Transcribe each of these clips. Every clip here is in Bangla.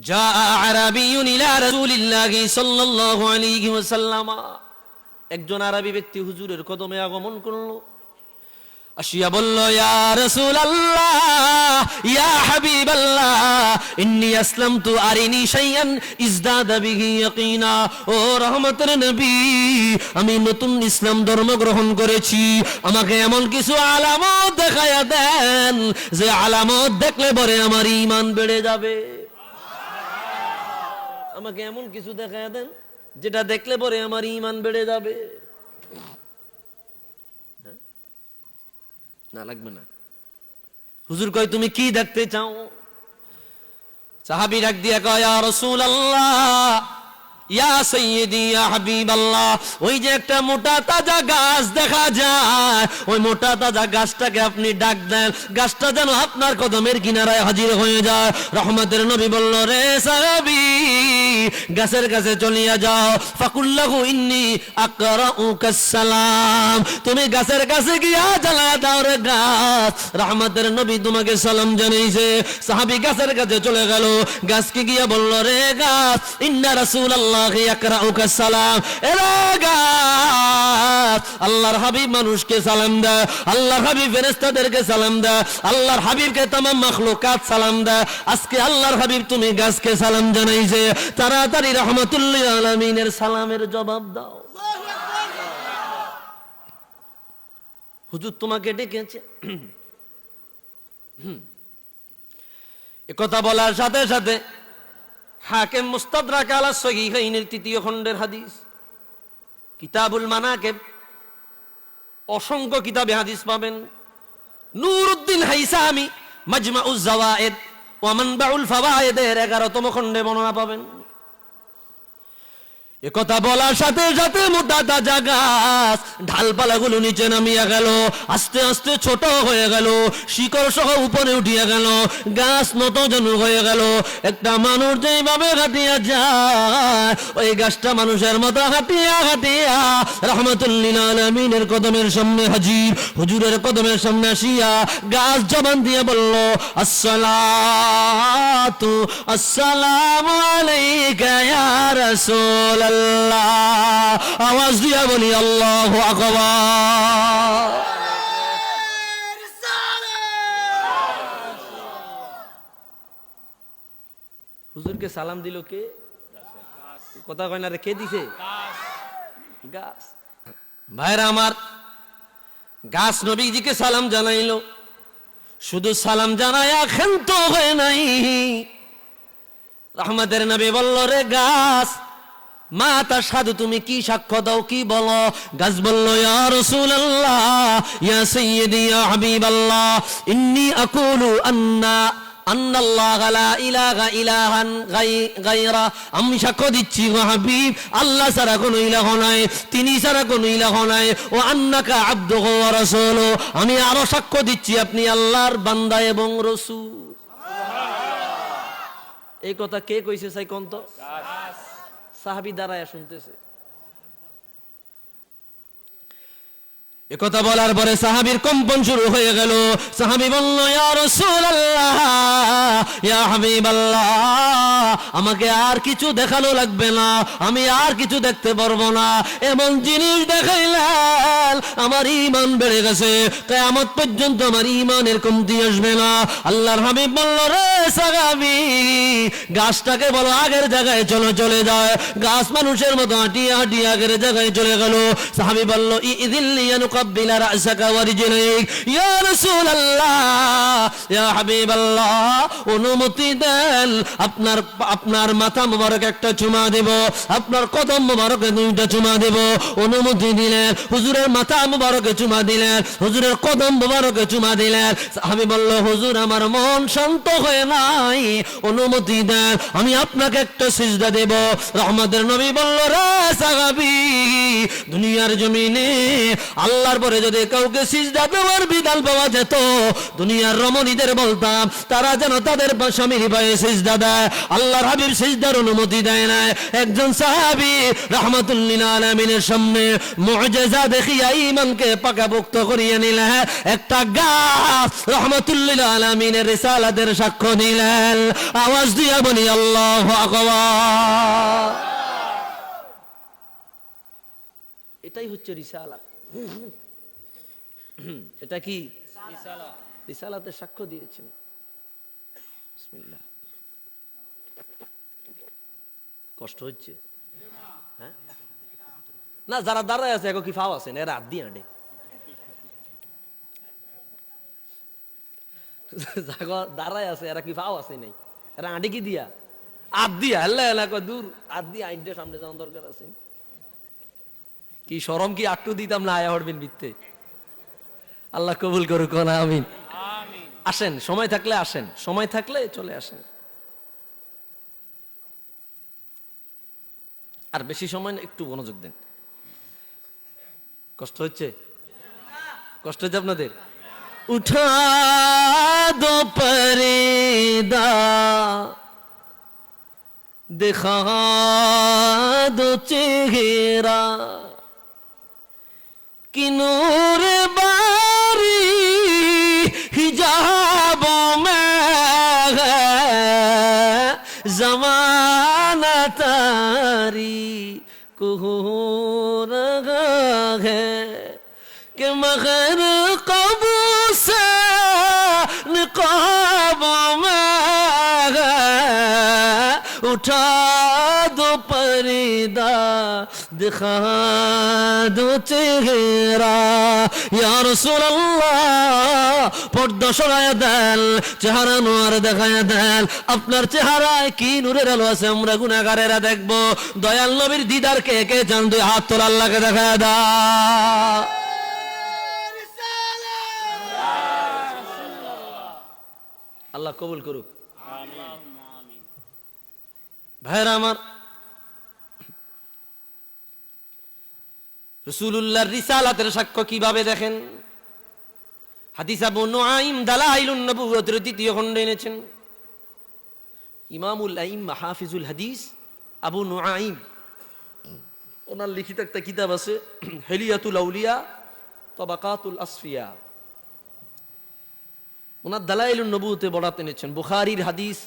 জাআ আরাবিয়ুন ইলা রাসূলিল্লাহি সাল্লাল্লাহু আলাইহি ওয়াসাল্লাম, একজন আরবি ব্যক্তি হুজুরের কদমে আগমন করলো। আসিয়া বলল, ইয়া রাসূলুল্লাহ, ইয়া হাবিবাল্লাহ, ইন্নী আসলামতু আরিনি শাইআন ইজদাদা বিহি ইয়াকিনা। ও রহমতের নবী, আমি নতুন ইসলাম ধর্ম গ্রহণ করেছি, আমাকে এমন কিছু আলামত দেখায়া দেন যে আলামত দেখলে পরে আমার ঈমান বেড়ে যাবে। আমাকে এমন কিছু দেখায়া দেন যেটা দেখলে পরে আমার ঈমান বেড়ে যাবে। না লাগবে না। হুজুর কয়, তুমি কি দেখতে চাও? সাহাবী ডাক দিয়া কয়, ইয়া রাসূলুল্লাহ, ইয়া সাইয়্যিদি, ইয়া হাবিবাল্লাহ, ওই যে একটা মোটা তাজা গাছ দেখা যায়, ওই মোটা তাজা গাছটাকে আপনি ডাক দেন, গাছটা যেন আপনার কদমের কিনারায় হাজির হয়ে যায়। রহমতের নবী বলল, রে সাহাবী, গাছের কাছে চলিয়া যাও, ফাকুল্লাহু ইন্নী আকরাউকা সালাম, তুমি গাছের কাছে গিয়া জানা দাও, রে গাছ, রহমতের নবী তোমাকে সালাম জানাইছে। সাহাবী গাছের কাছে চলে গেল, গাছকে গিয়া বলল, রে গাছ, ইন্না রাসূলুল্লাহ ইয়াকরাউকা সালাম, এরা গাছ, আল্লাহর হাবিব মানুষকে সালাম দেয়, আল্লাহর হাবিব ফেরেশতাদেরকে সালাম দেয়, আল্লাহর হাবিবকে तमाम মাখলুকাত সালাম দেয়। আজকে আল্লাহর হাবিব তুমি গাছকে সালাম জানাইছে, তাড়াতাড়ি রাহমাতুল লিল আলামিনের সালামের জবাব দাও। হুজুর তোমাকে ডেকেছে। একথা বলার সাথে সাথে হাকিম মুস্তাদরাক আলা সহিহাইনের 3য় খণ্ডের হাদিস, কিতাবুল মানাকিব, অসংখ্য কিতাবে হাদিস পাবেন। নূরউদ্দিন হাইসামি মাজমাউজ জাওয়ায়েদ ওয়া মানবাউল ফাওয়ায়েদের 11তম খণ্ডে বর্ণনা পাবেন। একথা বলার সাথে সাথে মোটা তাজা গাছ ঢালপালাগুলো নিচে নামিয়া গেল, আস্তে আস্তে ছোট হয়ে গেল, শিকড় সহ উপরে উঠিয়া গেল, গাছ নতজানু হয়ে গেল। একটা মানুষ যেভাবে হাঁটিয়া যায়, ওই গাছটা মানুষের মতো হাঁটিয়া হাঁটিয়া রাহমাতুল লিল আলামিনের কদমের সামনে হাজির। হুজুরের কদমের সামনে আসিয়া গাছ জবান দিয়ে বলল, আসসালাতু আসসালামু আলাইকা ইয়া রাসূল। আওয়াজ দিয়া বলি আল্লাহু আকবার। হুজুরকে সালাম দিল কে? কথা কয় না রে, কে দিছে? গাছ। ভাইরা আমার, গাছ নবীজিকে সালাম জানাইল। শুধু সালাম জানায়া ক্ষান্ত হয়ে নাই, রহমতের নবী বলল, রে গাছ, মা তাশহাদু, তুমি কি সাক্ষ্য দাও, কি বলো? গাছ বলল, ইয়া রাসূলুল্লাহ, ইয়া সাইয়্যিদি, ইয়া হাবিবাল্লাহ, ইন্নী আকুলু আন্নাল্লাহ লা ইলাহা ইলাহান গায়রা, আমি সাক্ষ্য দিচ্ছি গো হাবিব, আল্লাহ ছাড়া কোনো ইলাহ নাই, তিনি ছাড়া কোনো ইলাহ নাই, ও আন্নাকা আবদুহু ওয়া রাসূলুহু, আমি আরো সাক্ষ্য দিচ্ছি আপনি আল্লাহর বান্দা এবং রাসূল। এই কথা কে কইছে চাই কোন তো? সাহাবী দাঁড়ায় শুনতেছে। একথা বলার পরে সাহাবীর কম্পন শুরু হয়ে গেল। সাহাবী বলল, ইয়া রাসূলুল্লাহ, ইয়া হাবিবাল্লাহ, আমাকে আর কিছু দেখানো লাগবে না, আমি আর কিছু দেখতে পারবো না, এমন জিনিস দেখাইলেন আমার ঈমান বেড়ে গেছে, কিয়ামত পর্যন্ত আমার ঈমানের কমতি আসবে না। আল্লাহর হাবিব বলল, রে সাহাবী, গাছটাকে বলো আগের জায়গায় চলে যায়। গাছ মানুষের মতো হাঁটিয়ে হাঁটিয়ে আগের জায়গায় চলে গেল। সাহাবী বলল, ইযিল্লি ইয়ানুকাব্বিলা রা'সাকা ওয়া রিজলাইক, ইয়া রাসূলুল্লাহ, ইয়া হাবিবাল্লাহ, অনুমতি দেন, আপনার মাথা মোবারক একটা চুমা দেব, আপনার কদম মোবারকে 2টা চুমা দেব। অনুমতি দিলেন, হুজুরের মাথা মোবারকে চুমা দিলেন, হুজুরের কদম মোবারকে চুমা দিলেন। সাহাবী বলল, হুজুর, আমার মন শান্ত হয়ে নাই, অনুমতি দেন, আমি আপনাকে একটা সিজদা দেব। রহমতের নবী বলল, রে সাহাবী, দুনিয়ার জমিনে আল্লাহর পরে যদি কাউকে সিজদা দেওয়ার বিধান পাওয়া যেত, দুনিয়ার রমণীদের বলতাম তারা যেন তাদের স্বামীর পায়ে সিজদা দেয়। আল্লাহ আল্লাহর হাবিব সিজদার অনুমতি দেয় না। একজন সাহাবী রাহমাতুল লিল আলামিনের সামনে মুআজিজা দেখিয়া ঈমানকে পাকাপোক্ত করিয়ে নিলেন। একটা গাছ রাহমাতুল লিল আলামিনের রিসালাতের সাক্ষ্য দিলেন। আওয়াজ দিয়া বলি আল্লাহু আকবার। এটাই হচ্ছে রিসালাত। এটা কি রিসালাত? রিসালাতের সাক্ষ্য দিয়েছেন। বিসমিল্লাহ। কষ্ট হচ্ছে? হ্যাঁ না, যারা দাঁড়ায় আছে এখন কি ফাও আছে না? এরা হাত দিয়ে আঁটে, দাঁড়ায় আছে এরা কি ফাও আছে নাই? এরা আঁটে কি দিয়া? হাত দিয়া হেল্লা হেল্লা দূর হাত দিয়ে আইনটা সামনে যাওয়ার দরকার আছে। কি শরম কি আটটু দিতাম না? আয়া হড়বেন বিত্তে। আল্লাহ কবুল করুক না, আমিন। আসেন, সময় থাকলে আসেন, সময় থাকলে চলে আসেন। আর বেশি সময় না, একটু মনোযোগ দেন। কষ্ট হচ্ছে? কষ্ট হচ্ছে আপনাদের? উঠা দো পর্দা দেখা দো চেহারা কি নূর বারি हिजाब में है ज़माना तारी को रहा है कि मगर कबू से निकाब में है उठा दो पर्दा दिखा दो चेहरा या रसूल अल्लाह পর্দা সরায়া দেন, চেহারা নোয়ার দেখায়া দেন। আপনার চেহারায় কি নূরের আলো আছে আমরা গুনাহগারেরা দেখব। দয়াল নবীর দিদার কে কে চান? দুই হাত তোলা, আল্লাহকে দেখায়া দাও। আল্লাহ কবুল করুক। ভাইরা আমার, রাসূলুল্লাহর রিসালাতের সাক্ষ্য কিভাবে দেখেন? হাদিস আবু নুআইম দালাইলুন নবুওয়াতের দ্বিতীয় খণ্ডে এনেছেন ইমামুল আইম্মা হাফিজুল হাদিস আবু নুআইম। ওনার লিখিত একটা কিতাব আছে হিলিয়াতুল আউলিয়া তাবাকাতুল আসফিয়া। ওনার দালাইলুন নবুওয়াতে বরাত এনেছেন বুখারীর হাদিস।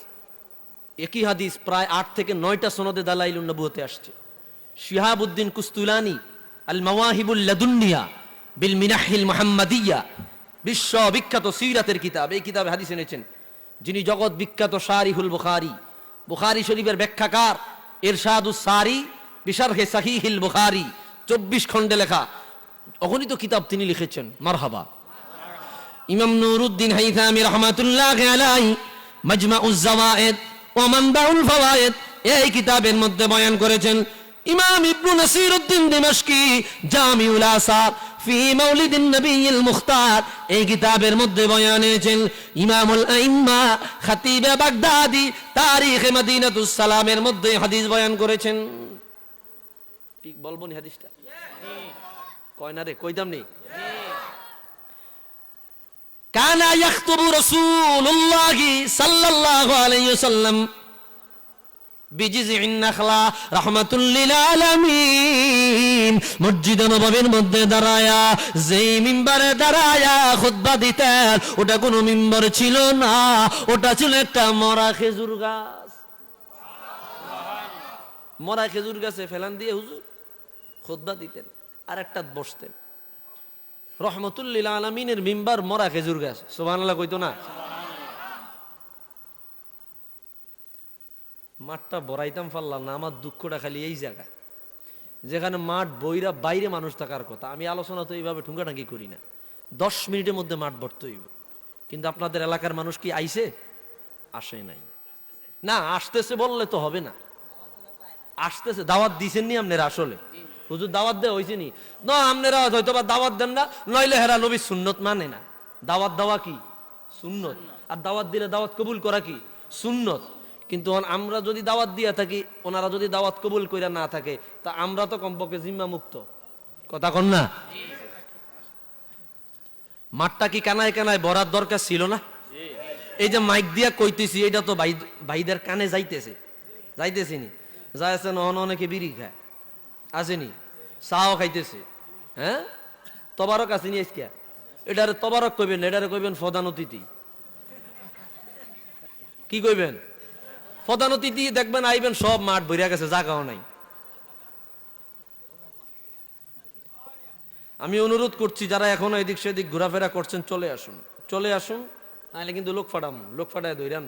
একই হাদিস প্রায় 8 থেকে 9টা সনদে দালাইলুন নবুওয়াতে আসছে। শিহাবুদ্দিন কুস্তুলানি আল মাওয়াহিবুল লাদুন্নিয়া বিল মিনাহিল মুহাম্মাদিয়া, বিশ্ব বিখ্যাত সিরাতের কিতাব। এই কিতাবে হাদিস এনেছেন যিনি জগৎ বিখ্যাত শারিহুল বুখারী, বুখারী শরীফের ব্যাখ্যাকার, ইরশাদুস সারি বিশারহে সাহিহিল বুখারী, 24 খণ্ডে লেখা অগণিত কিতাব তিনি লিখেছেন। মারহাবা। ইমাম নুরউদ্দিন হাইথামি রাহমাতুল্লাহি আলাইহি মাজমাউজ জাওয়ায়েদ ওয়া মানবাউল ফাওয়ায়েদ এই কিতাবের মধ্যে বয়ান করেছেন। ইমাম ইবনে নাসিরউদ্দিন দিমাশকি জামিউল আসার ফি মাউলিদিন নবিয়িল মুখতার এই কিতাবের মধ্যে বয়ান এনেছেন। ইমামুল আইম্মা খতিবে বাগদাদি তারিখে মদিনাতুস সালামের মধ্যে হাদিস বয়ান করেছেন। ঠিক বলবো নি হাদিসটা? কয় না রে, কইতাম নি। কানা ইয়াখতুবু রাসূলুল্লাহি সাল্লাল্লাহু আলাইহি ওয়াসাল্লাম বিজিযিন নাখলা রাহমাতুল লিল আলামিন। মসজিদ নববীর মধ্যে দাঁড়ায়া যেই মিম্বারে দাঁড়ায়া খুতবা দিতেন ওটা কোনো মিম্বার ছিল না, ওটা ছিল একটা মরা খেজুর গাছ। মরা খেজুর গাছে ফেলান দিয়ে হুজুর খুতবা দিতেন আর একটা বসতেন। রহমাতুল লিল আলামিনের মিম্বার মরা খেজুর গাছ। সুবহানাল্লাহ কইতো না? মাঠটা বড়াইতাম পারলাম না। আমার দুঃখটা খালি এই জায়গা যেখানে মাঠ বইরা বাইরে মানুষ থাকার কথা। আমি আলোচনা তো এইভাবে ঠুঙ্গাটাঙ্গি করি না। 10 মিনিটের মধ্যে মাঠ ভরতে হইব। কিন্তু আপনাদের এলাকার মানুষ কি আইছে? আসে নাই। না আসতেছে বললে তো হবে না। আসতেছে। দাওয়াত দিছেন নি আপনারা? আসলে হুজুর দাওয়াত দেওয়া হয়েছে নি? না, আপনারা হয়তো বা দাওয়াত দেন না, নইলে হেরা নবীর সুন্নত মানে না। দাওয়াত দেওয়া কি সুন্নত, আর দাওয়াত দিলে দাওয়াত কবুল করা কি সুন্নত। কিন্তু আমরা যদি দাওয়াত দিয়া থাকি, ওনারা যদি দাওয়াত কবুল কইরা না থাকে, তা আমরা তো কমপক্ষে জিম্মা মুক্ত। কথা কন না? মাঠটা কি কানায় কানায় ভরার দরকার ছিল না? এই যে মাইক দিয়া কইতেছি এটা তো ভাইদের কানে যাইতেছে। যাইতেছি নি, যাইছে নহন অনেকে বিড়ি খায়, আসেনি, চাও খাইতেছে, হ্যাঁ তবারক আসেনি আজকে, এটারে তবারক কইবেন না, এটারে কইবেন প্রধান অতিথি। কি কইবেন? প্রধান অতিথি দেখবেন আইবেন সব মাঠ ভরিয়া গেছে, জায়গাও নাই। আমি অনুরোধ করছি যারা এখনো এদিক সেদিক ঘোরাফেরা করছেন চলে আসুন, চলে আসুন, নাহলে কিন্তু লোক ফাটাম, লোক ফাটায় দইরান।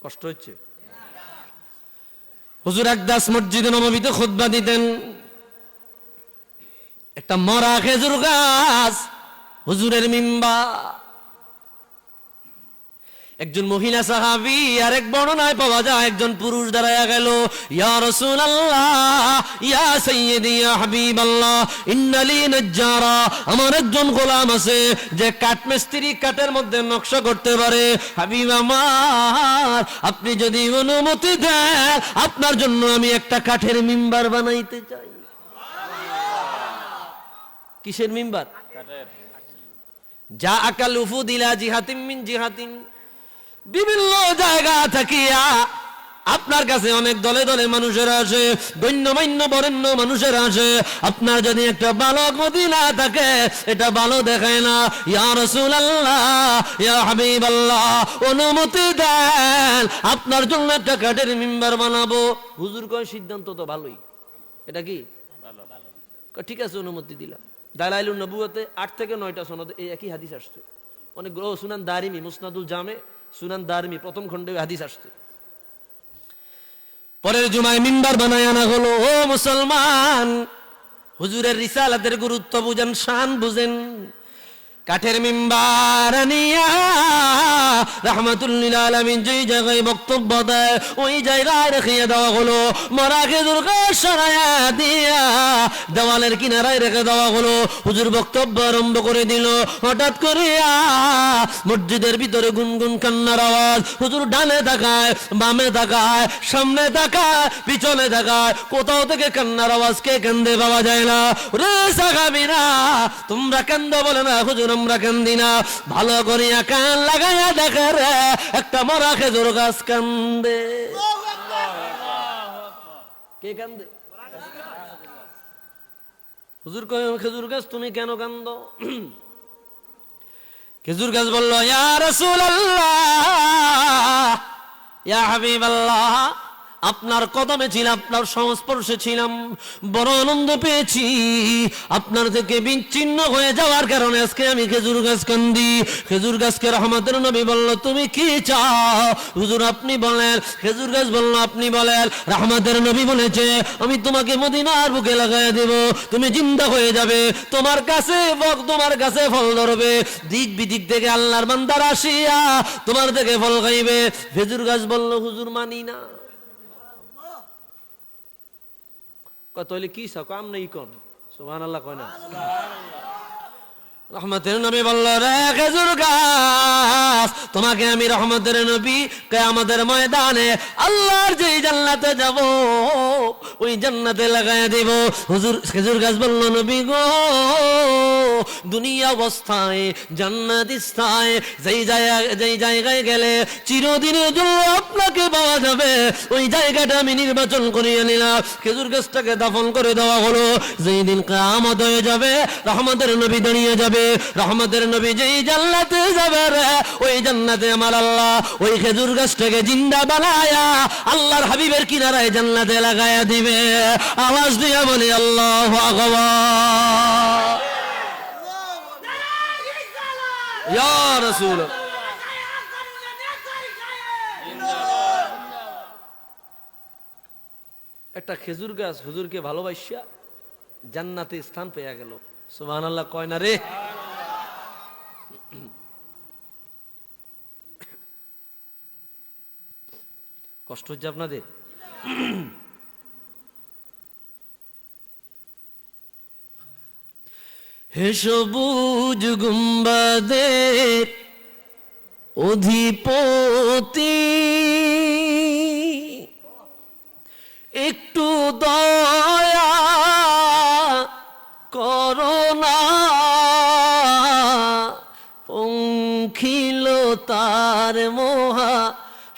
কষ্ট হচ্ছে। হুজুর একদাস মসজিদে নববীতে খুতবা দিতেন, একটা মরা খেজুর গাছ হুজুরের মিম্বার। একজন মহিলা সাহাবী আর এক বর্ণনায় পাওয়া যায় একজন পুরুষ দাঁড়ায়া গেল, ইয়া রাসূলুল্লাহ ইয়া সাইয়্যিদি ইয়া হাবিবাল্লাহ ইন্নালি নাজ্জারা, আমার একজন গোলাম আছে যে কাঠমিস্ত্রি, কাঠের মধ্যে নকশা করতে পারে, হাবিব আমার আপনি যদি অনুমতি দেন আপনার জন্য আমি একটা কাঠের মিম্বার বানাইতে চাই। কিসের মিম্বার? যা আকাল উফুদিলা জিহাতিন মিন জিহাতিন, বিভিন্ন জায়গা থাকিয়া আপনার কাছে অনেক দলে দলে মানুষেরা আসে, গণ্যমান্য বরেণ্য মানুষেরা আসে, আপনার যদি একটা ভালো গতি না থাকে এটা ভালো দেখায় না। ইয়া রাসূলুল্লাহ ইয়া হাবিবাল্লাহ অনুমতি দেন আপনার জন্য একটা কাঠের মিম্বার বানাবো। হুজুর কয় সিদ্ধান্ত তো ভালোই, এটা কি ভালো? ঠিক আছে অনুমতি দিলাম। দালাইলুন নবুয়তে 8 থেকে 9টা সনদ এই একই হাদিস আসছে। অনেক সুনান দারিমি, মুসনাদুল জামে, সুনান দারিমি প্রথম খণ্ডে হাদিস আসছে। পরের জুমায় মিম্বার বানায় আনা হলো। ও মুসলমান, হুজুরের রিসালাতের গুরুত্ব বুঝেন, শান বুঝেন। কাঠের মিম্বার আনিয়া রাহমাতুল লিল আলামিন যেই জায়গায় বক্তব্য দেয় ওই জায়গায় রেখে দেওয়া হলো। মরা খেজুর গাছ সরাইয়া দিয়া দেওয়ালের কিনারায় রেখে দেওয়া হলো। হুজুর বক্তব্য আরম্ভ করে দিল। হঠাৎ করিয়া মসজিদের ভিতরে গুনগুন কান্নার আওয়াজ। হুজুর ডানে তাকায়, বামে তাকায়, সামনে তাকায়, পিছনে তাকায়, কোথাও থেকে কান্নার আওয়াজ কে কান্দে পাওয়া যায় না। রে সাহাবীরা তোমরা কান্দো বলে না, হুজুর আমরা কান্দি না। ভালো করিয়া কান লাগাইয়া দেখে রে একটা মরা খেজুর গাছ কান্দে। কে কান্দে? হুজুর কয় খেজুর গাছ তুমি কেন কান্দো? খেজুর গাছ বলল, ইয়া রাসূলুল্লাহ ইয়া হাবিবাল্লাহ আপনার কদমে ছিলাম, আপনার সংস্পর্শে ছিলাম, বড় আনন্দ পেয়েছি। আপনার থেকে বিচ্ছিন্ন হয়ে যাওয়ার কারণে আজকে আমি খেজুর গাছ কান্দি। খেজুর গাছকে রহমতের নবী বলল, তুমি কি চাও হুজুর আপনি বলেন। খেজুর গাছ বলল, আপনি বলেন। রহমতের নবী বলেছে, আমি তোমাকে মদিনার বুকে লাগাইয়া দেব, তুমি জিন্দা হয়ে যাবে, তোমার কাছে ফল ধরবে, দিক বিদিক থেকে আল্লাহর বান্দারা আসিয়া তোমার থেকে ফল খাইবে। খেজুর গাছ বলল, হুজুর মানি না। তাহলে কি কাম নেই কোন সুবহানাল্লাহ কয় না। রহমতের নবী বলল, রে খেজুর গাছ তোমাকে আমি রহমতের নবী কিয়ামতের ময়দানে আল্লাহর যেই জান্নাতে যাব ওই জান্নাতে লাগাইয়া দেব। হুজুর খেজুর গাছ বলল, নবী গো দুনিয়া অবস্থায় জান্নাত স্থায় যেই জায়গায় গেলে চিরদিনের জন্য আপনাকে পাওয়া যাবে ওই জায়গাটা আমি নির্বাচন করিয়ে নিলাম। খেজুর গাছটাকে দাফন করে দেওয়া হলো। যেই দিন কিয়ামত হয়ে যাবে রহমতের নবী দাঁড়িয়ে যাবে। রহমতের নবী যেই জান্নাতে যাবে রে ওই জান্নাতে আমার আল্লাহ ওই খেজুর গাছটাকে জিন্দা বানায়া আল্লাহর হাবিবের কিনারায় জান্নাতে লাগায়া দিবে। আওয়াজ দিয়া বলি আল্লাহু আকবার। ইয়া রাসূল একটা খেজুর গাছ হুজুরকে ভালোবাসিয়া জান্নাতে স্থান পেয়ে গেল। সুবহানাল্লাহ কয় না রে। কষ্ট হচ্ছে আপনাদের? হে সবুজ গুম্বাদের অধিপতি, একটু দয়া করোনা, পঙ্খিল তার মহা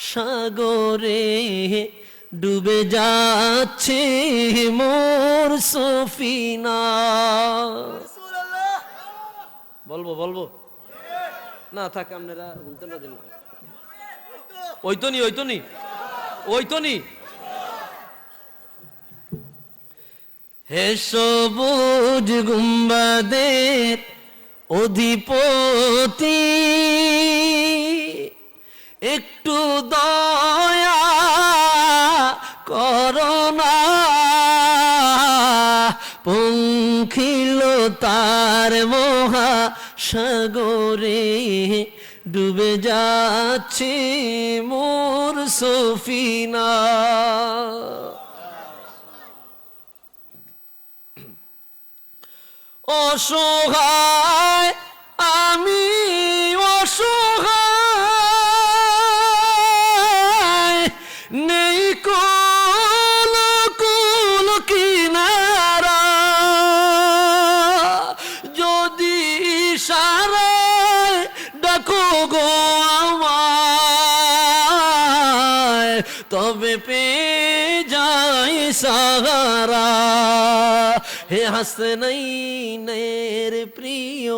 সাগরে ডুবে যাচ্ছে মোর সফিনা। বলবো না থাক, আপনারা শুনতে না দিন। ওই তো নি হে সবুজ গুম্বাদের অধিপতি, একটু দয়া করোনা, পঙ্খিল তার মহা সাগরে ডুবে যাচ্ছে মোর সফিনা। অসহায় আমি অসহায়, নেই কোন কুল কিনারা, যদি ইশারায় ডাকো গো আমায়, তবে পেয়ে যাই সাহারা। হে হাসনাইনের প্রিয়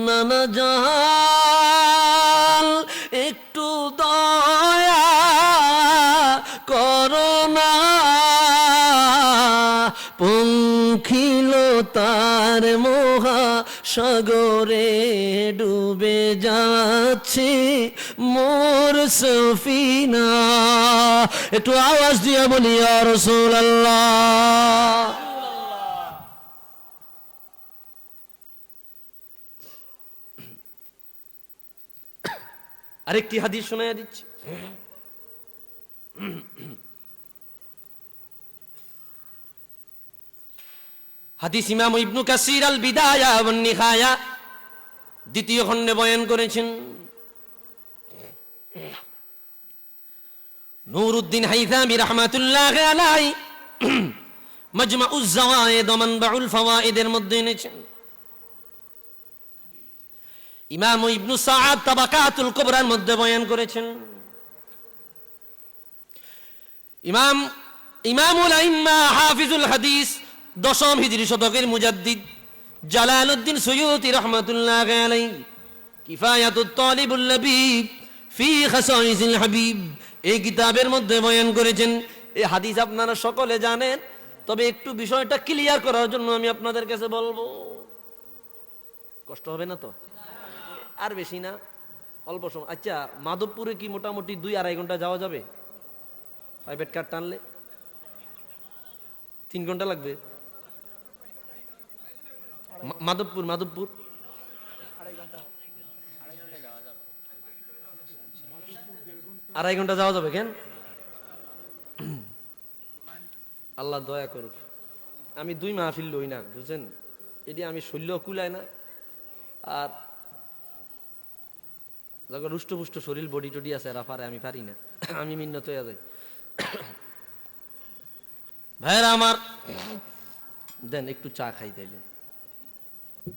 নানা জান, একটু দয়া করোনা, পঙ্খিল তার মহা সাগরে ডুবে যাচ্ছে মোর সফিনা। একটু আওয়াজ দিয়া বলি ইয়া রাসূলুল্লাহ। আরেকটি হাদিস শোনায়া দিচ্ছি। হাদিস ইমাম ইবনে কাসির আল বিদায়া ওয়ান নিহায়া দ্বিতীয় খণ্ডে বয়ান করেছেন। নূরউদ্দিন হাইথামি রাহমাতুল্লাহি আলাইহি মাজমাউজ যাওয়ায়েদ ওয়া মানবাউল ফাওয়ায়েদের মধ্যে এনেছেন। ইমাম ইবনে সাআদ তাবাকাতুল কুবরার মধ্যে বয়ান করেছেন। ইমামুল আইম্মা হাফিজুল হাদিস দশম হিজরি শতকের মুজাদ্দিদ জালালউদ্দিন সুয়ুতি রাহমাতুল্লাহি আলাইহি কিফায়াতুত তালিবুল লাবিব ফি খাসাইসিল হাবিব এই কিতাবের মধ্যে বয়ান করেছেন। এই হাদিস আপনারা সকলে জানেন, তবে একটু বিষয়টা ক্লিয়ার করার জন্য আমি আপনাদের কাছে বলবো। কষ্ট হবে না তো? আর বেশি না, অল্প সময়। আচ্ছা, মাধবপুরে কি মোটামুটি 2-2.5 ঘন্টা যাওয়া যাবে? প্রাইভেট কার টানলে 3 ঘন্টা লাগবে। মাধবপুর 2.5 ঘন্টা যাওয়া যাবে কেন? আল্লাহ দয়া করুক। আমি 2 মাহফিল লই না, বুঝছেন? এটি আমি শৈল্য কুলায় না। আর যখন রুষ্টপুষ্ট শরীর বডি টডি আছে এরা পারে, আমি পারি না, আমি মিন্নত হয়ে যাই। ভাইরা আমার, দেন একটু চা খাই তাইলে।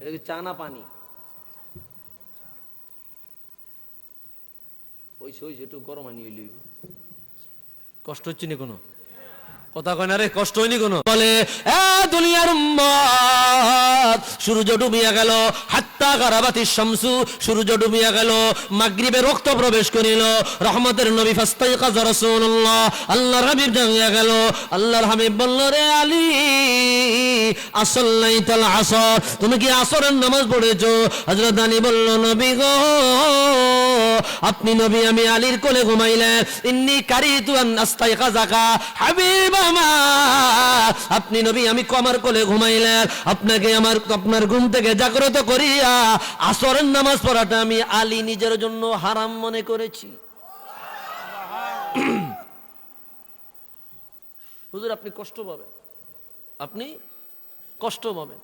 এটা কি চা না পানি? ওইসে একটু গরম আনি হইল। কষ্ট হচ্ছে না কোনো? কথা কয় না রে, কষ্ট হয়নি কোনো? বলে দুনিয়ার উম্মত, সূর্য ডুবিয়া গেল, হাত্তা গারাবাতিশ শামসু, সূর্য ডুবিয়া গেল, মাগরিবে রক্ত প্রবেশ করিল। রহমতের নবী ফাস্তাইকাজ রাসূলুল্লাহ, আল্লাহর হাবিব জাগিয়া গেল। আল্লাহর হাবিব বলল, রে আলী, আসাল্লাইতাল আসর, তুমি কি আসরের নামাজ পড়েছো? হযরত আলী বলল, নবী গো, আপনি নবী, আমি আলীর কোলে ঘুমাইলেন। ইন্নী কারিতু আন আস্তাইকাযাকা হাবিব আমার, আপনি নবী, আমি আমার কোলে ঘুমাইলেন, আপনাকে আপনার ঘুম থেকে জাগ্রত করিয়া আসরের নামাজ পড়াটা আমি আলী নিজের জন্য হারাম মনে করেছি। হুজুর, আপনি কষ্ট পাবেন, আপনি কষ্ট পাবেন।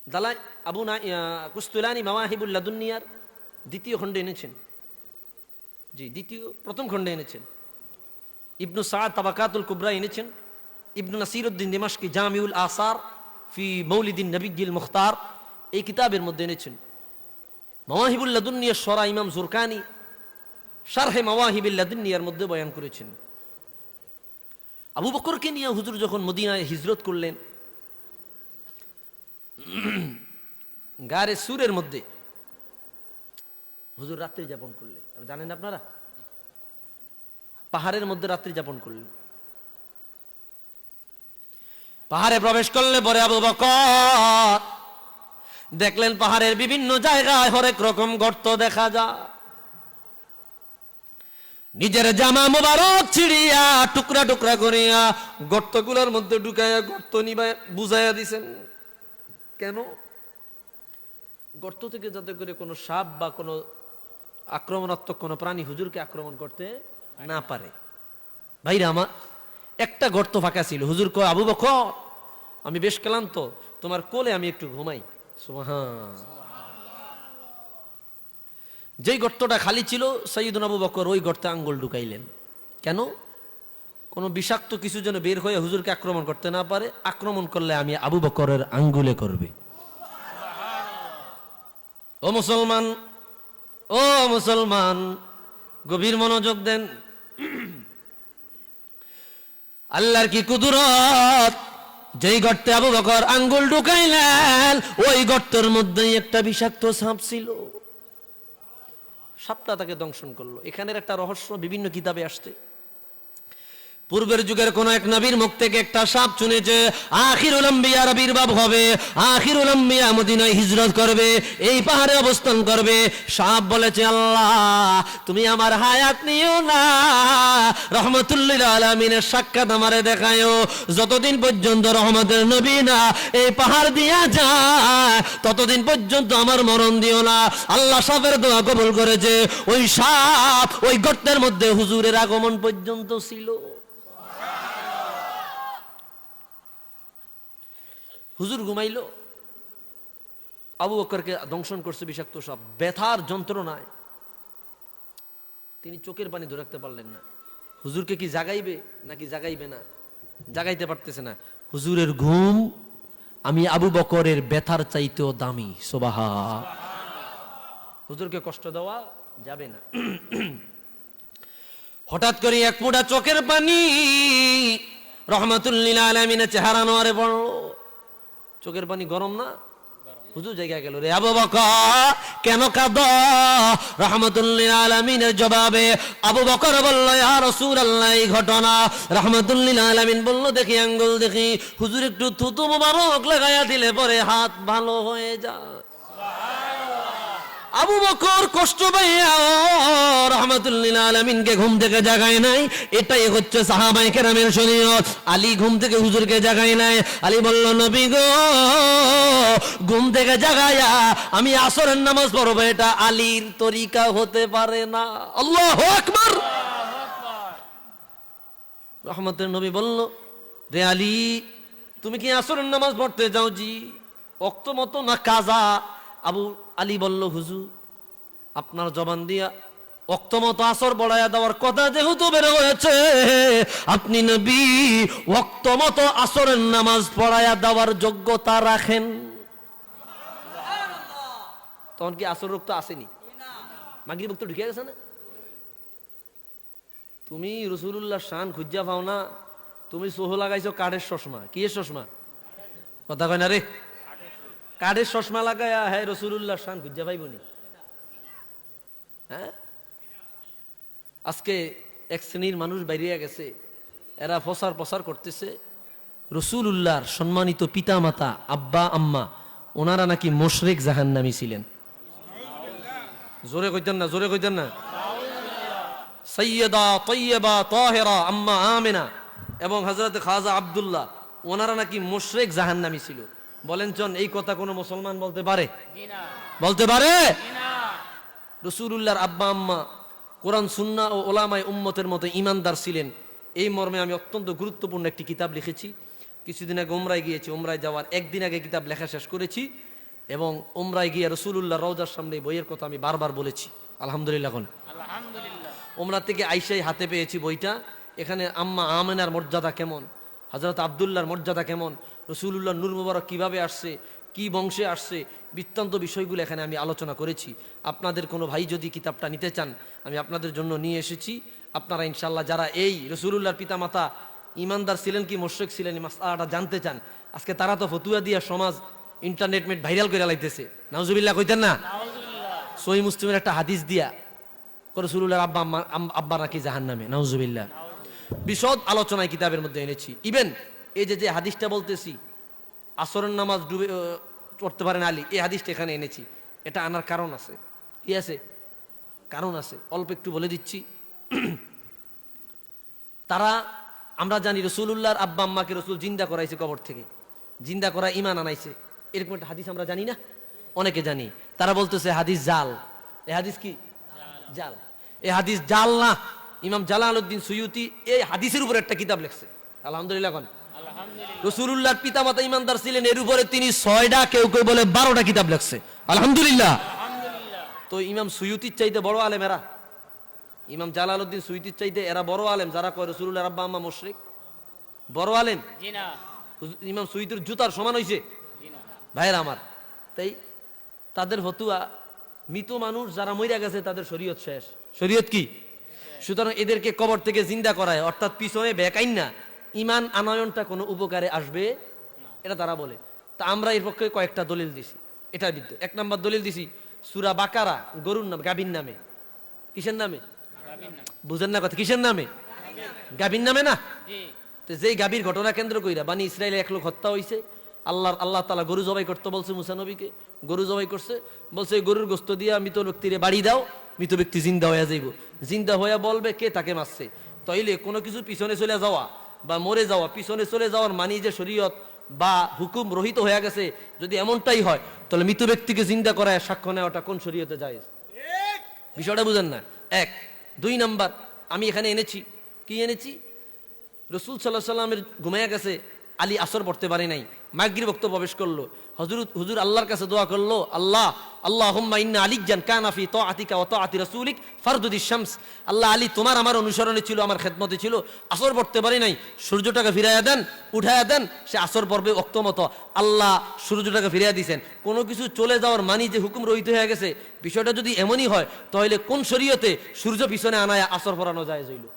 দালাই আবু কুস্তুলানি মাওয়াহিবুল লাদুনিয়ার দ্বিতীয় খণ্ডে এনেছেন। জি, প্রথম খণ্ডে এনেছেন। ইবনু সাআদ তাবাকাতুল কুবরা এনেছেন। ইবনু নাসিরউদ্দিন দিমাশকি জামিউল আসার ফি মৌলিদিন নবিয়্যিল মুখতার এই কিতাবের মধ্যে এনেছেন। মাওয়াহিবুল লাদুনিয়ার শরা ইমাম জুরকানি শারহে মাওয়াহিবিল লাদুনিয়ার মধ্যে বয়ান করেছেন। আবু বকরকে নিয়ে হুজুর যখন মদিনায় হিজরত করলেন, গারে সুরের মধ্যে হুজুর রাত্রি যাপন করলেন। জানেন আপনারা, পাহাড়ের মধ্যে রাত্রি যাপন করলেন। পাহাড়ে প্রবেশ করলে পরে আবু বকর দেখলেন পাহাড়ের বিভিন্ন জায়গায় হরেক রকম গর্ত দেখা যায়। নিজের জামা মোবারক ছিড়িয়া টুকরা টুকরা করিয়া গর্তগুলোর মধ্যে ঢুকাইয়া গর্ত নিবাই বুঝাইয়া দিছেন। কেন? গর্ত থেকে যাতে করে কোনো সাপ বা কোনো আক্রমণাত্মক কোনো প্রাণী হুজুরকে আক্রমণ করতে না পারে। ভাইরা আমার, একটা গর্ত ফাঁকা ছিল। হুজুর কয়, আবু বকর আমি বেশ ক্লান্ত, তোমার কোলে আমি একটু ঘুমাই। সুবহান। যেই গর্তটা খালি ছিল সাইয়্যিদুনা আবু বকর ওই গর্তে আঙ্গুল ঢুকাইলেন। কেন? কোন বিষাক্ত কিছু যেন বের হয়ে হুজুরকে আক্রমণ করতে না পারে। আক্রমণ করলে আমি আবু বকরের আঙ্গুলে করবে। ও মুসলমান, ও মুসলমান, গভীর মনোযোগ দেন। আল্লাহর কি কুদরত! যেই গর্তে আবু বকর আঙ্গুল ঢুকাইলেন ওই গর্তের মধ্যেই একটা বিষাক্ত সাপ ছিল। সাপটা তাকে দংশন করলো। এখানের একটা রহস্য বিভিন্ন কিতাবে আসছে। পূর্বের যুগের কোন এক নবীর মুখ থেকে একটা সাপ শুনেছে আখিরুল আম্বিয়ার আবির্ভাব হবে, আখিরুল আম্বিয়া মদিনায় হিজরত করবে, এই পাহাড়ে অবস্থান করবে। সাপ বলেছে, আল্লাহ তুমি আমার হায়াত নিও না, রহমতুল লিল আলামিনের সাক্ষাৎ আমারে দেখায়ও। যতদিন পর্যন্ত রহমতের নবী না এই পাহাড় দিয়া যায় ততদিন পর্যন্ত আমার মরণ দিও না। আল্লাহ সাপের দোয়া কবুল করেছে। ওই সাপ ওই গর্তের মধ্যে হুজুরের আগমন পর্যন্ত ছিল। হুজুর ঘুমাইলো, আবু বকরকে দংশন করছে বিষাক্ত সাপ। ব্যথার যন্ত্রণায় তিনি চোখের পানি ধরে রাখতে পারলেন না। হুজুরকে কি জাগাইবে নাকি জাগাইবে না, জাগাইতে পারতেছে না। হুজুরের ঘুম আমি আবু বকরের ব্যথার চাইতেও দামি। সুবহান। হুজুরকে কষ্ট দেওয়া যাবে না। হঠাৎ করে এক ফোঁটা চোখের পানি রহমাতুল লিল আলামিনের চেহারা নোয়ারে পড়লো। চোখের পানি গরম না? হুজুর জায়গায় গেল, রে আবু বকর কেন কাঁদো? রহমাতুল লিল আলামিনের জবাবে আবু বকর বলল, ইয়া রাসূলুল্লাহ এই ঘটনা। রহমাতুল লিল আলামিন বলল, দেখি আঙ্গুল দেখি। হুজুর একটু থুতু মোবারক লাগাইয়া দিলে পরে হাত ভালো হয়ে যায়। আবু বকর কষ্ট পাইয়া রহমাতুল লিল আলামিনকে ঘুম থেকে জাগায় নাই। এটাই হচ্ছে সাহাবায়ে কেরামের শরীয়ত। আলী ঘুম থেকে হুজুরকে জাগায় নাই। আলী বলল, নবী গো ঘুম থেকে জাগায়া আমি আসরের নামাজ পড়বো, এটা আলীর তরিকা হতে পারে না। আল্লাহু আকবার। রহমতের নবী বলল, রে আলী তুমি কি আসরের নামাজ পড়তে যাও? জি। ওয়াক্ত মতো না কাজা? আলী বলল, হুজুর আপনার জবান দিয়া ওয়াক্ত মতো আসর পড়ায়া দেওয়ার কথা যেহেতু বের হয়েছে, আপনি নবী ওয়াক্ত মতো আসরের নামাজ পড়ায়া দেওয়ার যোগ্যতা রাখেন। তখন কি আসর রোগ তো আসেনি, মাগরিব তো ঢুকে গেছে না? তুমি রাসূলুল্লাহ শান খুঁজা পাও না। তুমি সোহ লাগাইছো কাঠের চশমা। কি এর চশমা? কথা কয় না রে। কাঠের চশমা লাগায়া হ্যাঁ রাসূলুল্লাহ শান খুঁজা পাইবনি? হ্যাঁ, আজকে এক শ্রেণীর মানুষ বাইরে গেছে, এরা প্রচার করতেছে রাসূলুল্লাহর সম্মানিত পিতা মাতা আব্বা আম্মা ওনারা নাকি মুশরিক জাহান্নামী ছিলেন। জোরে কইতেন না, জোরে কইতেন না। সাইয়্যিদা তাইয়্যিবা তাহেরা আম্মা আমিনা এবং হযরত খাজা আব্দুল্লাহ ওনারা নাকি মুশরিক জাহান্নামী ছিল। বলেন চন এই কথা কোন মুসলমান বলতে পারে? বলতে পারে? রাসূলুল্লাহর আব্বা আম্মা কোরআন সুন্নাহ ও উলামায়ে উম্মতের মতো ঈমানদার ছিলেন, এই মর্মে আমি অত্যন্ত গুরুত্বপূর্ণ একটি কিতাব লিখেছি। কিছুদিন আগে উমরায় গিয়েছি, উমরায় যাওয়ার একদিন আগে কিতাব লেখা শেষ করেছি এবং উমরায় গিয়ে রাসূলুল্লাহ রওজার সামনে বইয়ের কথা আমি বারবার বলেছি। আলহামদুলিল্লাহ। আলহামদুলিল্লাহ। উমরা থেকে আইসাই হাতে পেয়েছি বইটা। এখানে আম্মা আমেনার মর্যাদা কেমন, হযরত আব্দুল্লাহর মর্যাদা কেমন, রাসূলুল্লাহর নূর মুবারক কিভাবে আসছে, কি বংশে আসছে, বৃত্তান্ত বিষয়গুলো এখানে আমি আলোচনা করেছি। আপনাদের কোনো ভাই যদি কিতাবটা নিতে চান, আমি আপনাদের জন্য নিয়ে এসেছি। আপনারা ইনশাল্লাহ যারা এই রসুলুল্লাহর পিতামাতা ইমানদার ছিলেন কি মুশরিক ছিলেন এই মাসআলাটা জানতে চান, আজকে তারা তো ফতুয়া দিয়া সমাজ ইন্টারনেট মেট ভাইরাল করে লাইতেছে। নাউজুবিল্লাহ কইতেন না? সহিহ মুসলিমের একটা হাদিস দিয়া রসুলুল্লাহর আব্বা নাকি জাহান্নামে। নাউজুবিল্লাহ। বিশদ আলোচনায় কিতাবের মধ্যে এনেছি। ইভেন এই যে হাদিসটা বলতেছি আসরের নামাজ ডুবে পড়তে পারেন আলী, এই হাদিসটা এখানে এনেছি। এটা আনার কারণ আছে। কি আছে? কারণ আছে, অল্প একটু বলে দিচ্ছি। তারা, আমরা জানি রসুলুল্লাহর আব্বা আম্মাকে রসুল জিন্দা করাইছে কবর থেকে, জিন্দা করা ইমান আনাইছে, এরকম একটা হাদিস আমরা জানি না? অনেকে জানি। তারা বলতেছে হাদিস জাল। এই হাদিস কি? জাল। এই হাদিস জাল না। ইমাম জালালউদ্দিন সুয়ুতি এই হাদিসের উপর একটা কিতাব লিখছে। আলহামদুলিল্লাহ। রসুলুল্লাহর পিতামাতা ইমানদার ছিলেন, এর উপরে তিনি 6টা, কেউ কেউ বলে 12টা কিতাব লিখছে। আলহামদুলিল্লাহ। তো ইমাম সুয়ুতির চাইতে বড় আলেম এরা। ইমাম জালালউদ্দিন সুয়ুতির চাইতে এরা বড় আলেম, যারা কয় রসুলুল্লাহর আব্বা আম্মা মুশরিক। বড় আলেম? ইমাম সুয়ুতির জুতার সমান হইছে ভাইরা আমার। তাই তাদের ফতুয়া, মৃত মানুষ যারা মইরা গেছে তাদের শরীয়ত শেষ। শরীয়ত কি? সুতরাং এদেরকে কবর থেকে জিন্দা করায়, অর্থাৎ পিছনে বেকাইন না, ইমান আনয়নটা কোনো উপকারে আসবে এটা তারা বলে। তা আমরা এর পক্ষে কয়েকটা দলিল দিছি এটার বিরুদ্ধে। 1 নম্বর দলিল দিছি সূরা বাকারা, গরুর নাম, গাভীর নামে। কিসের নামে? বুঝেন না কথা? কিসের নামে? গাভীর নামে না? তো যেই গাভীর ঘটনা কেন্দ্র কইরা বানি ইসরায়েলে 1 লোক হত্যা হইছে, আল্লাহ তাআলা গরু জবাই করতে বলছে মুসা নবীকে, গরু জবাই করছে, বলছে গরুর গোশত দিয়া মৃত ব্যক্তিরে বাড়ি দাও, মৃত ব্যক্তি জিন্দা হয়ে যাইব। জিন্দা হয়ে বলবে কে তাকে মারছে। তাইলে কোনো কিছু পিছনে চলে যাওয়া বা মরে যাওয়া, পিছনে চলে যাওয়ার মানি যে শরীয়ত বা হুকুম রহিত হয়ে গেছে, যদি এমনটাই হয় তাহলে মৃত ব্যক্তিকে জিন্দা করায় সাক্ষ্য নেওয়াটা কোন শরীয়তে জায়েজ? বিষয়টা বুঝেন না? 1। 2 নাম্বার আমি এখানে এনেছি, কি এনেছি? রসুল সাল্লাল্লাহু আলাইহি সাল্লামের ঘুমাইয়া গেছে, আলী আসর পড়তে পারে নাই, মাগরিব ওয়াক্ত প্রবেশ করলো, হুজুর আল্লাহর কাছে দোয়া করলো, আল্লাহুম্মা ইন্না আলিয়ান কানা ফি তাআতিকা ওয়া তাআতি রাসূলিক ফারদুদিশ শামস। আল্লাহ, আলী তোমার আমার অনুসরণে ছিল, আমার খেদমতে ছিল, আসর পড়তে পারে নাই, সূর্যটাকে ফিরাইয়া দেন, উঠাইয়া দেন, সে আসর পড়বে ওয়াক্ত মতো। আল্লাহ সূর্যটাকে ফিরাইয়া দিয়েছেন। কোনো কিছু চলে যাওয়ার মানি যে হুকুম রহিত হয়ে গেছে, বিষয়টা যদি এমনই হয় তাহলে কোন শরীয়তে সূর্য পিছনে আনায় আসর পড়ানো জায়েজ হইল?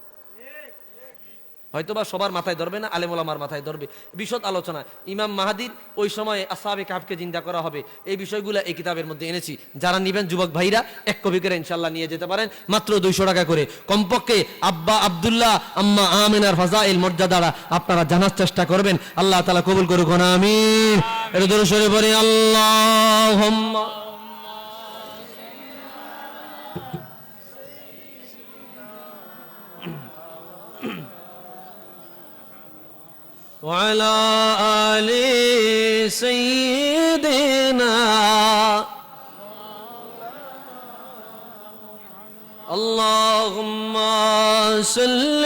হয়তোবা সবার মাথায় ধরবে না, আলেম ওলামার মাথায় ধরবে। বিশদ আলোচনা। ইমাম মাহাদির ওই সময়ে আসহাবে কাহফকে জিন্দা করা হবে, এই বিষয়গুলো এই কিতাবের মধ্যে এনেছি। যারা নিবেন যুবক ভাইরা 1 কপি করে ইনশাল্লাহ নিয়ে যেতে পারেন, মাত্র 200 টাকা করে। কমপক্ষে আব্বা আব্দুল্লাহ, আম্মা আমিনার ফাজাইল মর্যাদারা আপনারা জানার চেষ্টা করবেন। আল্লাহ তাআলা কবুল করুক, আমিন। এটা দরুদ শরীফ পড়ি, আল্লাহুম্মা وعلى آل سيدنا اللهم صل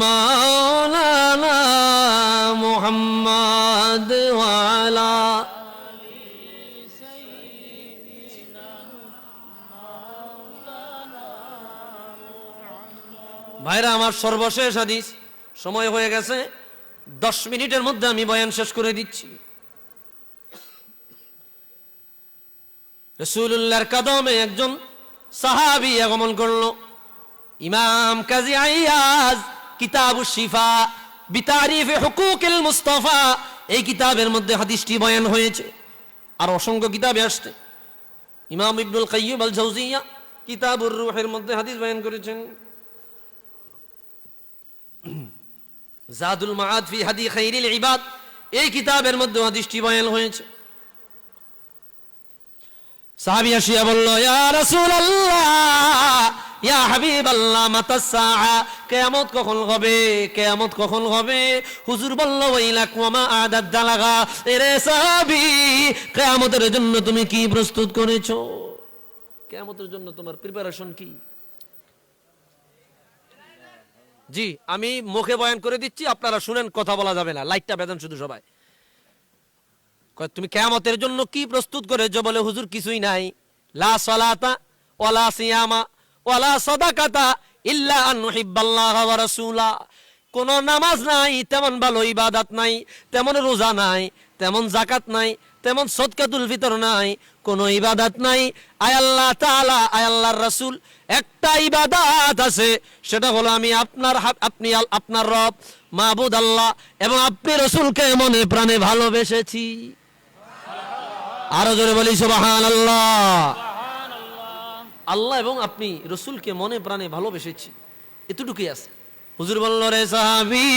مولانا محمد وعلى ভাইরা আমার, সর্বশেষ হাদিস। সময় হয়ে গেছে, 10 মিনিটের মধ্যে আমি বয়ান শেষ করে দিচ্ছি। রাসূলুল্লাহর কদমে একজন সাহাবী আগমন করলো। ইমাম কাজী আইয়াজ কিতাবুশ শিফা বিতারিফে হুকুকিল মুস্তাফা, এই কিতাবের মধ্যে হাদিসটি বয়ান হয়েছে। আর অসংখ্য কিতাবে আসছে। ইমাম ইবনুল কাইয়্যিম আল জাওজিয়া কিতাবুর রূহের মধ্যে হাদিস বয়ান করেছেন। জাদুল মাআদ ফি হাদি খাইরিল ইবাদ, এই কিতাবের মধ্যে হাদিসটি বয়ান হয়েছে। সাহাবী আসিয়া বলল, ইয়া রাসূলুল্লাহ, ইয়া হাবিবাল্লাহ, মাতাস সাআ, কিয়ামত কখন হবে? কিয়ামত কখন হবে? হুজুর বলল, ওয়াইলাক ওয়া মা আদাদ দালাগা, এরে সাহাবী, কিয়ামতের জন্য তুমি কি প্রস্তুত করেছো? কিয়ামতের জন্য তোমার প্রিপারেশন কি? জি, আমি মুখে বয়ান করে দিচ্ছি, আপনারা শুনেন, কথা বলা যাবে না, লাইটটা বেদেন শুধু সবাই। তুমি কিয়ামতের জন্য কি প্রস্তুত করেছো? বলে, হুজুর কিছুই নাই। লা সালাতা ওয়ালা সিয়ামা ওয়ালা সাদাকাতা ইল্লা আন নুহিব্বাল্লাহ ওয়া রাসূলা। কোন নামাজ নাই, তেমন ভালো ইবাদত নাই, তেমন রোজা নাই, তেমন জাকাত নাই, তেমন সদকাতুল ফিতর নাই, কোন ইবাদত নাই। আয় আল্লাহ তাআলা, আয় আল্লাহর রাসূল, একটা ইবাদত আছে, সেটা হলো আমি আপনার রব মাবুদ আল্লাহ এবং আপনি রাসূলকে মনে প্রাণে ভালোবেসেছি। আরো জোরে বলি সুবহানাল্লাহ। আল্লাহ এবং আপনি রাসূলকে মনে প্রাণে ভালোবেসেছি, এতটুকুই আছে। হুজুর বলল, রে সাহাবী,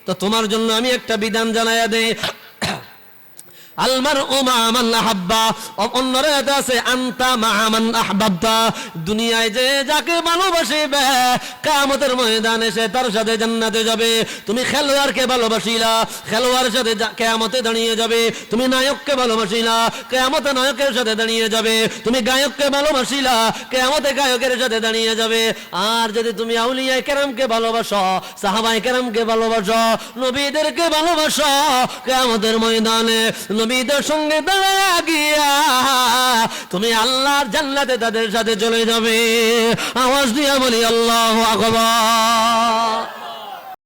তো তোমার জন্য আমি একটা বিধান জানাইয়া দেই। আলমারউ মা মান আহাব্বা, অন্যরে এটা আছে আনতা মা মান আহবাবতা। দুনিয়ায় যে যাকে ভালোবাসিবে কিয়ামতের ময়দানে সে তার সাথে জান্নাতে যাবে। তুমি খেলোয়াড়কে ভালোবাসিলা, খেলোয়াড়ের সাথে কিয়ামতে দাঁড়িয়ে যাবে। তুমি নায়ককে ভালোবাসিলা, কিয়ামতে নায়কের সাথে দাঁড়িয়ে যাবে। তুমি গায়ককে ভালোবাসিলা, কিয়ামতে গায়কের সাথে দাঁড়িয়ে যাবে। আর যদি তুমি আউলিয়ায়ে কেরামকে ভালোবাসো, সাহাবায়ে কেরামকে ভালোবাসো, নবীদেরকে ভালোবাসো, কিয়ামতের ময়দানে নবীদের সঙ্গে দাঁড়ায়া গিয়া তুমি আল্লাহর জান্নাতে তাদের সাথে চলে যাবে। আওয়াজ দিয়া বলি আল্লাহু আকবার।